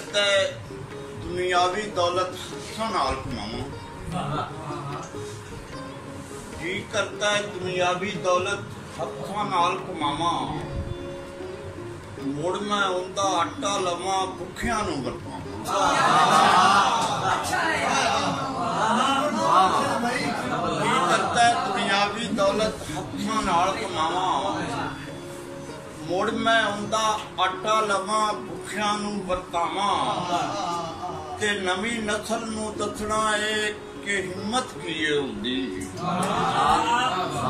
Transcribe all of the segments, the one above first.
करता है दुनियावी दौलत हत्थों नाल कमावां, जी करता है दुनियावी दौलत हत्थों नाल कमावां, मुड़ मैं उनका आटा लवां भुखियां नूं वरतावां। जी करता है दुनियावी दौलत हत्थों नाल कमावां, मुड़ मैं उनका आटा लवां भुखियां नूं वरतावां। ते नवी नस्ल नूं दसना है कि हिम्मत कीए हुंदी,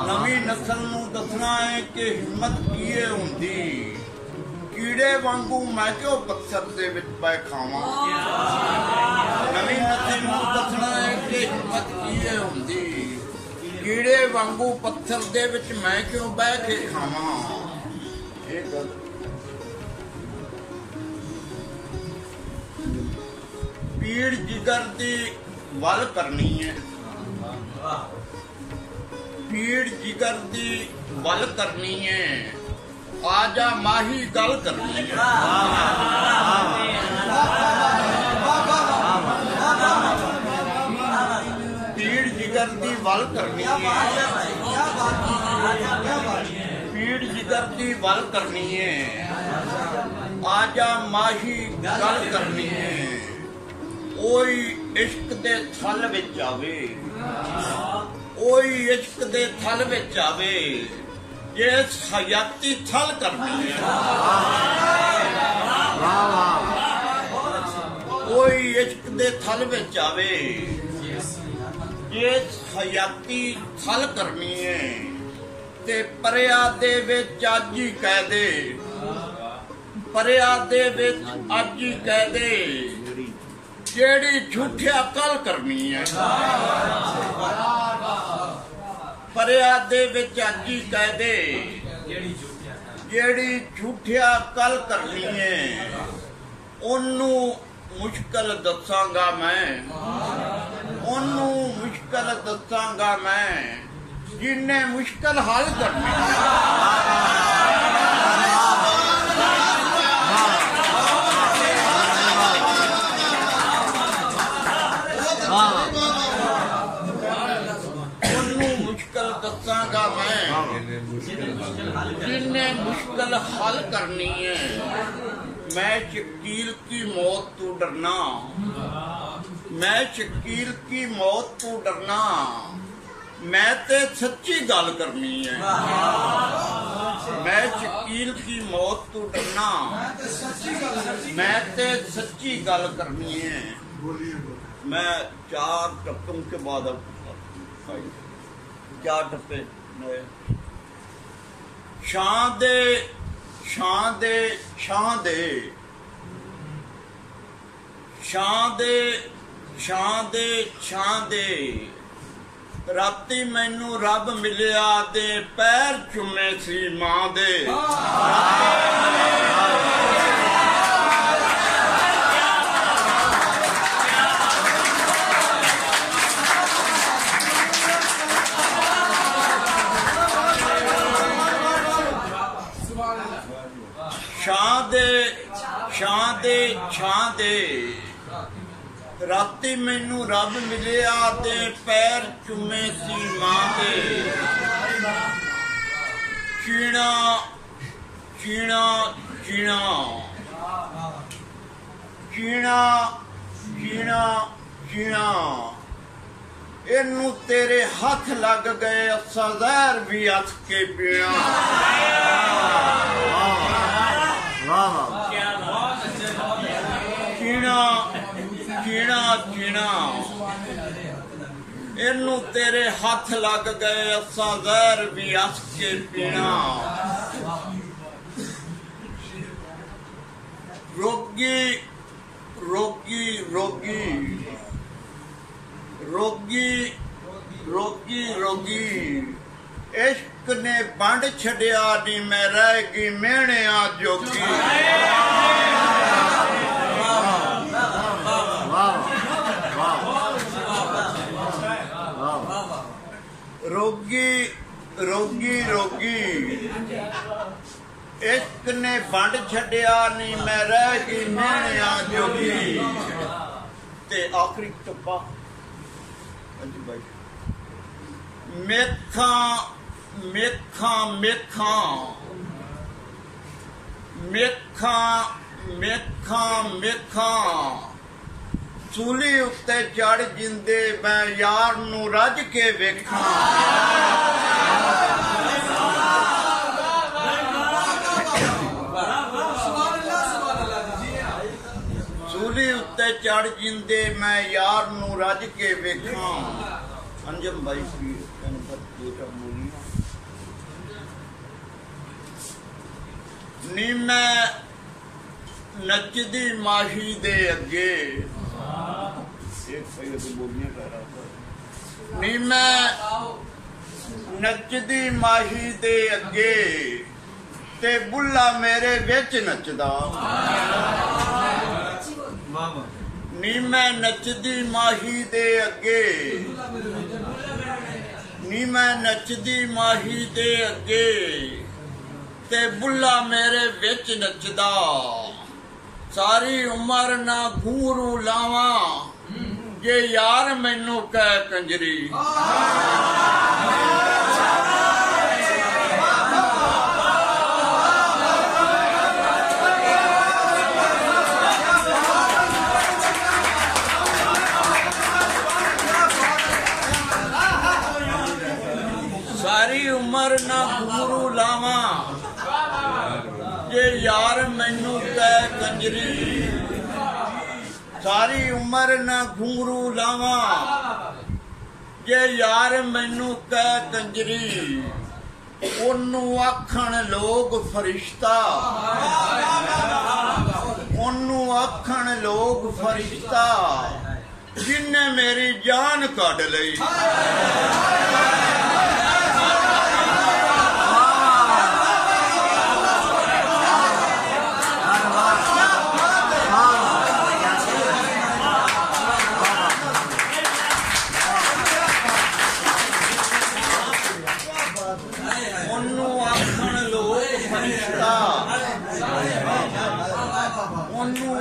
नवी नस्ल नूं दसना है कि हिम्मत कीए हुंदी। कीड़े वांगू मैं क्यों पत्थर दे विच पै खावां, नवी नस्ल नूं दसना है कि हिम्मत कीए हुंदी। कीड़े वांगू पत्थर दे विच मैं क्यों बह के खावां। पीड़ जिगर दी वल करनी है, पीड़ जिगर दी वल करनी है, आजा माही गल करनी है। पीड़ जिगर दी वल करनी है, पीड़ जिगर दी वल करनी है, आजा माही गल करनी है। ओई इश्क दे थल विच आवे, ओई इश्क दे थल विच आवे, ये हयाती थल करनी है। ओई इश्क दे थल विच आवे, ये हयाती थल करनी है। ते परिया दे विच अज ही कह दे, परिया दे विच अज ही कह दे, जेड़ी झूठिया कल करनी है। परिया दे विच अज ही कह दे, जेड़ी झूठिया कल करनी है। ओनू मुश्किल दसांगा मैं, ओनू मुश्किल दसांगा मैं, जिन्ने मुश्किल हल करनी है। मुश्किल दसांगा मैं, जिन्ने मुश्किल हल करनी है। मैं शकील की मौत तू डरना, मैं शकील की मौत तू डरना, मैं ते सच्ची गल करनी है। मैं शकील की मौत तू डरना, मैं ते सच्ची गल करनी है। मैं 4 टप्पों के बाद 4 टप्पे शां दे शां दे शां दे शां दे शां दे शां दे, राती मैनू रब मिलिया दे पैर चुमे सी मां दे। शां दे शां दे शां दे, राती मैनू रब मिलिया दे पैर चुमे सी मां दे। चीणा चीणा चीणा चीणा चीणा चीणा, इनू तेरे हथ लग गए, असा जहर भी हथ के पीना। चीणा चीणा चीणा, इनू तेरे हथ लग गए, असा जहर भी हथ के पीना। रोगी रोगी रोगी रोगी रोगी रोगी, इश्क ने बंड छड़िया नी, मैं रह गई मेहणिया जोगी। रोगी रोगी रोगी इश्क ने वंड छड्या नी मैं रह गई मेहणिया जोगी ते आखिरी टप्पा मेखा मेखा मेखा मेखा मेखा मेखा सूली उत्ते चढ़ जिंदे मैं यार नू रज के वेखा सूली उत्ते चढ़ जिंदे मैं यार नू रज के वेखा अंजम भाई की नी मैं नचदी माही दे अगे नी मैं नचदी माही दे अगे ते बुल्ला मेरे विच नचदा नी मैं नचदी माही दे अगे नी मैं नचदी माही दे अगे ते बुल्ला मेरे विच नचदा सारी उम्र ना घूरू लावा जे यार मैनू कह कंजरी सारी उम्र ना घूरू लावा जे यार मैनू कह कंजरी सारी उम्र ना घूरू लावा जे यार मैनू कह कंजरी ओनू आखण लोग फरिश्ता ओनू आखण लोग फरिश्ता जिन्ने मेरी जान कढ लई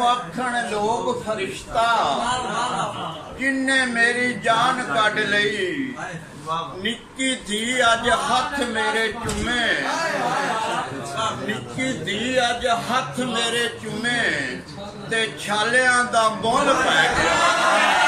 आखण लोग फरिश्ता जिन्ने मेरी जान कढ लई निक्की धी अज हथ मेरे चूमे निक्की धी अज हथ मेरे चूमे ते छालियां दा मुल पै गया